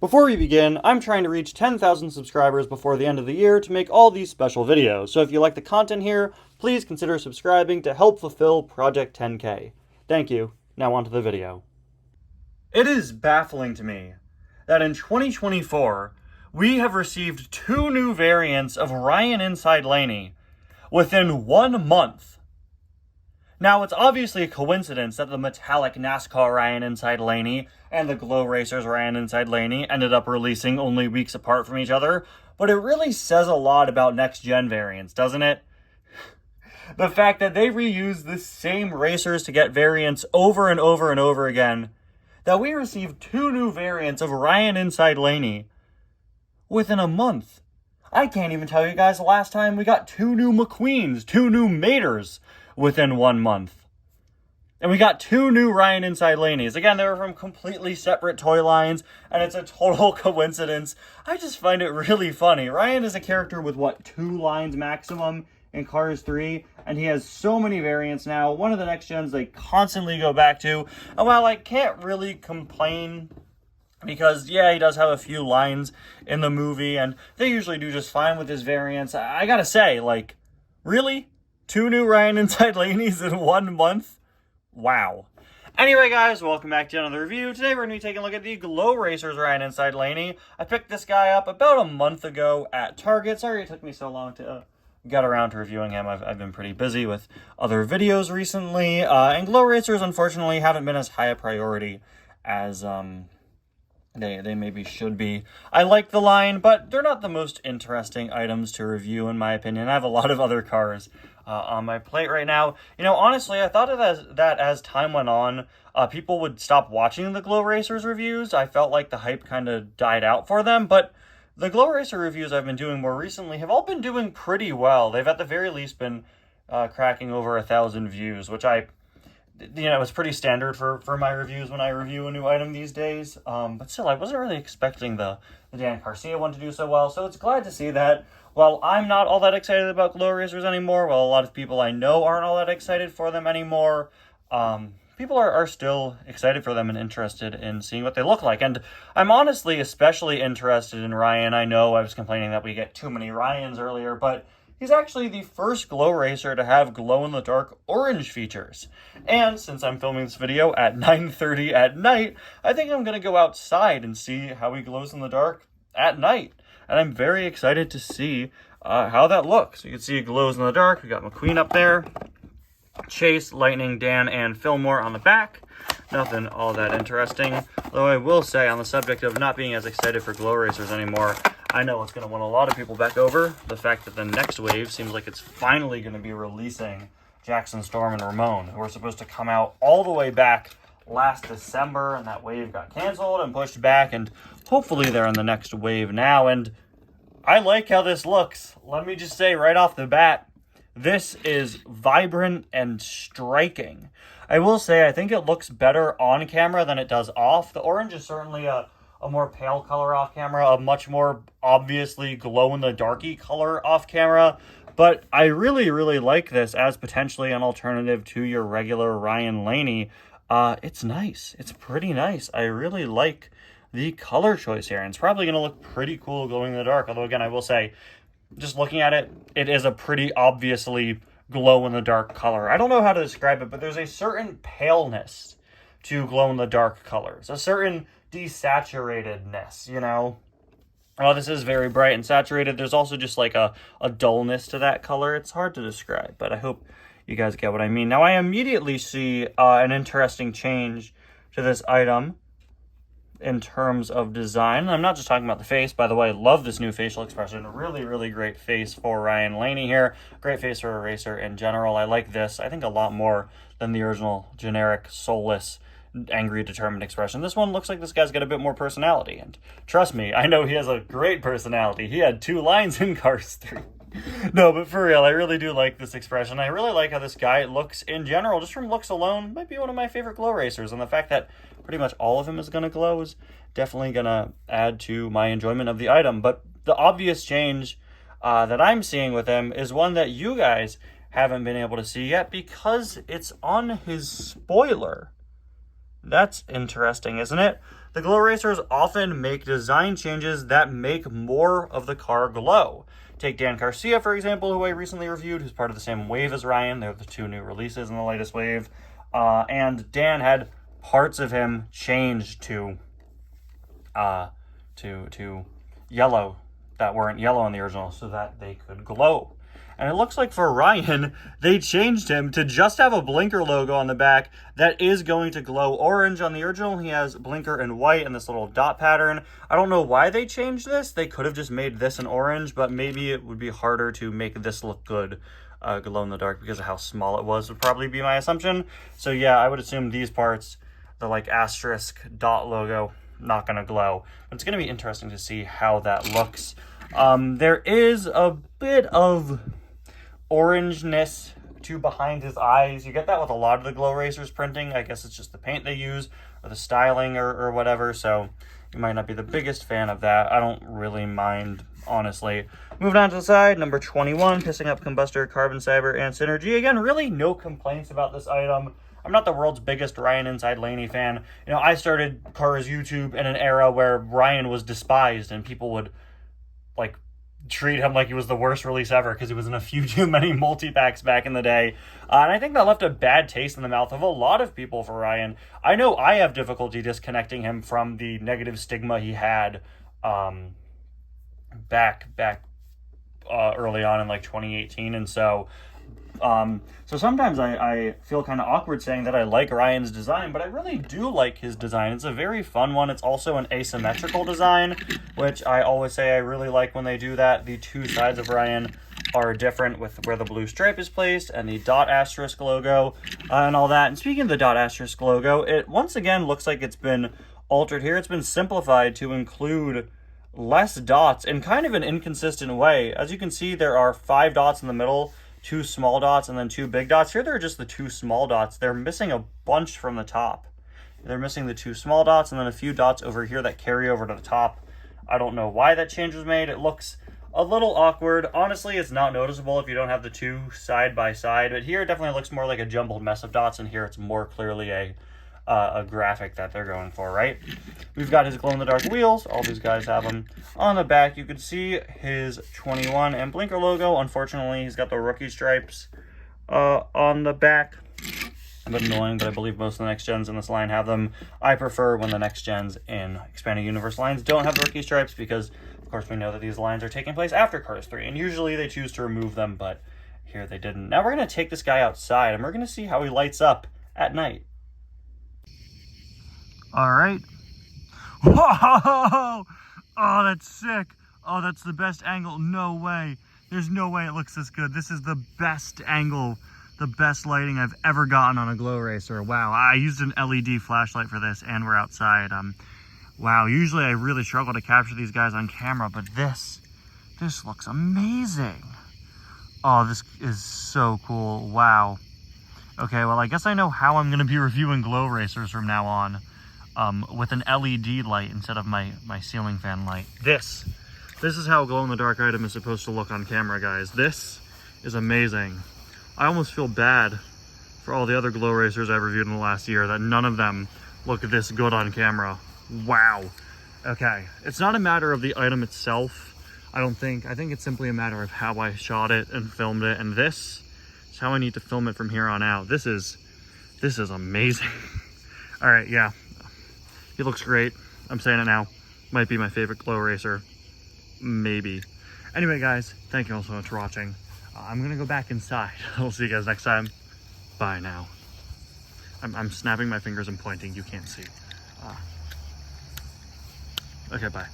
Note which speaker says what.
Speaker 1: Before we begin, I'm trying to reach 10,000 subscribers before the end of the year to make all these special videos, so if you like the content here, please consider subscribing to help fulfill Project 10K. Thank you. Now on to the video. It is baffling to me that in 2024, we have received 2 new variants of Ryan inside Laney within 1 month. Now, it's obviously a coincidence that the metallic NASCAR Ryan inside Laney and the Glow Racers Ryan inside Laney ended up releasing only weeks apart from each other, but it really says a lot about next-gen variants, doesn't it? The fact that they reuse the same racers to get variants over and over and over again, that we received 2 new variants of Ryan inside Laney within a month. I can't even tell you guys the last time we got 2 new McQueens, 2 new Maters within 1 month. And we got 2 new Ryan inside Laneys. Again, they were from completely separate toy lines, and it's a total coincidence. I just find it really funny. Ryan is a character with, 2 lines maximum in Cars 3, and he has so many variants now. One of the next gens they constantly go back to. And while I can't really complain, because, yeah, he does have a few lines in the movie, and they usually do just fine with his variants, I gotta say, really? 2 new Ryan inside Laneys in 1 month? Wow. Anyway, guys, welcome back to another review. Today we're going to be taking a look at the Glow Racers Ryan inside Laney. I picked this guy up about a month ago at Target. Sorry it took me so long to get around to reviewing him. I've been pretty busy with other videos recently. And Glow Racers, unfortunately, haven't been as high a priority as they maybe should be. I like the line, but they're not the most interesting items to review, in my opinion. I have a lot of other cars on my plate right now. You know, honestly, I thought that as time went on, people would stop watching the Glow Racers reviews. I felt like the hype kind of died out for them, but the Glow Racer reviews I've been doing more recently have all been doing pretty well. They've at the very least been cracking over 1,000 views, which it's pretty standard for my reviews when I review a new item these days. But still, I wasn't really expecting the Dan Garcia one to do so well, so it's glad to see that. While I'm not all that excited about Glow Racers anymore, while a lot of people I know aren't all that excited for them anymore, people are still excited for them and interested in seeing what they look like. And I'm honestly especially interested in Ryan. I know I was complaining that we get too many Ryans earlier, but he's actually the first Glow Racer to have glow-in-the-dark orange features. And since I'm filming this video at 9:30 at night, I think I'm going to go outside and see how he glows in the dark at night. And I'm very excited to see how that looks. You can see he glows in the dark. We got McQueen up there. Chase, Lightning, Dan, and Fillmore on the back. Nothing all that interesting. Though I will say, on the subject of not being as excited for Glow Racers anymore, I know it's going to win a lot of people back over. The fact that the next wave seems like it's finally going to be releasing Jackson, Storm, and Ramon, who were supposed to come out all the way back last December, and that wave got canceled and pushed back, and hopefully they're in the next wave now. And I like how this looks. Let me just say right off the bat, this is vibrant and striking. I will say I think it looks better on camera than it does off. The orange is certainly a more pale color off camera, a much more obviously glow-in-the-darky color off camera. But I really, really like this as potentially an alternative to your regular Ryan Laney. It's nice. It's pretty nice. I really like the color choice here. And it's probably going to look pretty cool glowing in the dark. Although, again, I will say, just looking at it, it is a pretty obviously glow-in-the-dark color. I don't know how to describe it, but there's a certain paleness to glow-in-the-dark colors. A certain desaturatedness, you know? Oh, this is very bright and saturated. There's also just like a dullness to that color. It's hard to describe, but I hope you guys get what I mean. Now, I immediately see an interesting change to this item in terms of design. I'm not just talking about the face. By the way, I love this new facial expression. Really, really great face for Ryan Laney here. Great face for a racer in general. I like this, I think, a lot more than the original generic, soulless, angry, determined expression. This one looks like this guy's got a bit more personality, and trust me, I know he has a great personality. He had 2 lines in Cars 3. No, but for real, I really do like this expression. I really like how this guy looks in general. Just from looks alone, might be one of my favorite Glow Racers, and the fact that pretty much all of him is going to glow is definitely going to add to my enjoyment of the item. But the obvious change that I'm seeing with him is one that you guys haven't been able to see yet because it's on his spoiler. That's interesting, isn't it? The glow racers often make design changes that make more of the car glow. Take Dan Garcia, for example, who I recently reviewed, who's part of the same wave as Ryan. They're the two new releases in the latest wave. And Dan had parts of him changed to yellow that weren't yellow in the original so that they could glow. And it looks like for Ryan, they changed him to just have a blinker logo on the back that is going to glow orange. On the original, he has blinker in white and this little dot pattern. I don't know why they changed this. They could have just made this an orange, but maybe it would be harder to make this look good glow in the dark because of how small it was, would probably be my assumption. So yeah, I would assume these parts, the like asterisk dot logo, not going to glow. But it's going to be interesting to see how that looks. There is a bit of orangeness to behind his eyes. You get that with a lot of the glow racers printing. I guess it's just the paint they use or the styling or whatever, so you might not be the biggest fan of that. I don't really mind, honestly. Moving on to the side, number 21, Pissing Up Combustor, Carbon Cyber, and Synergy. Again, really no complaints about this item. I'm not the world's biggest Ryan Inside Laney fan. You know, I started Cars YouTube in an era where Ryan was despised and people would like treat him like he was the worst release ever because he was in a few too many multi-packs back in the day. And I think that left a bad taste in the mouth of a lot of people for Ryan. I know I have difficulty disconnecting him from the negative stigma he had back early on in like 2018. And so sometimes I feel kind of awkward saying that I like Ryan's design, but I really do like his design. It's a very fun one. It's also an asymmetrical design, which I always say I really like when they do that. The two sides of Ryan are different with where the blue stripe is placed and the dot asterisk logo and all that. And speaking of the dot asterisk logo, it once again looks like it's been altered here. It's been simplified to include less dots in kind of an inconsistent way. As you can see, there are 5 dots in the middle, 2 small dots, and then 2 big dots. Here, they're just the 2 small dots. They're missing a bunch from the top. They're missing the 2 small dots and then a few dots over here that carry over to the top. I don't know why that change was made. It looks a little awkward. Honestly, it's not noticeable if you don't have the 2 side by side, but here it definitely looks more like a jumbled mess of dots, and here it's more clearly a graphic that they're going for, right? We've got his glow-in-the-dark wheels. All these guys have them. On the back, you can see his 21 and blinker logo. Unfortunately, he's got the rookie stripes on the back. A bit annoying, but I believe most of the next gens in this line have them. I prefer when the next gens in Expanded Universe lines don't have the rookie stripes because, of course, we know that these lines are taking place after Cars 3, and usually they choose to remove them, but here they didn't. Now we're going to take this guy outside, and we're going to see how he lights up at night. All right. Whoa! Oh, that's sick. Oh, that's the best angle. No way. There's no way it looks this good. This is the best angle, the best lighting I've ever gotten on a glow racer. Wow. I used an LED flashlight for this, and we're outside. Wow. Usually I really struggle to capture these guys on camera, but this looks amazing. Oh, this is so cool. Wow. Okay, well, I guess I know how I'm going to be reviewing glow racers from now on. With an LED light instead of my ceiling fan light. This is how a glow-in-the-dark item is supposed to look on camera, guys. This is amazing. I almost feel bad for all the other glow racers I've reviewed in the last year that none of them look this good on camera. Wow. Okay, it's not a matter of the item itself, I think it's simply a matter of how I shot it and filmed it, and this is how I need to film it from here on out. This is amazing. All right, yeah. He looks great. I'm saying it now. Might be my favorite glow racer. Maybe. Anyway, guys, thank you all so much for watching. I'm going to go back inside. I'll see you guys next time. Bye now. I'm snapping my fingers and pointing. You can't see. Okay, bye.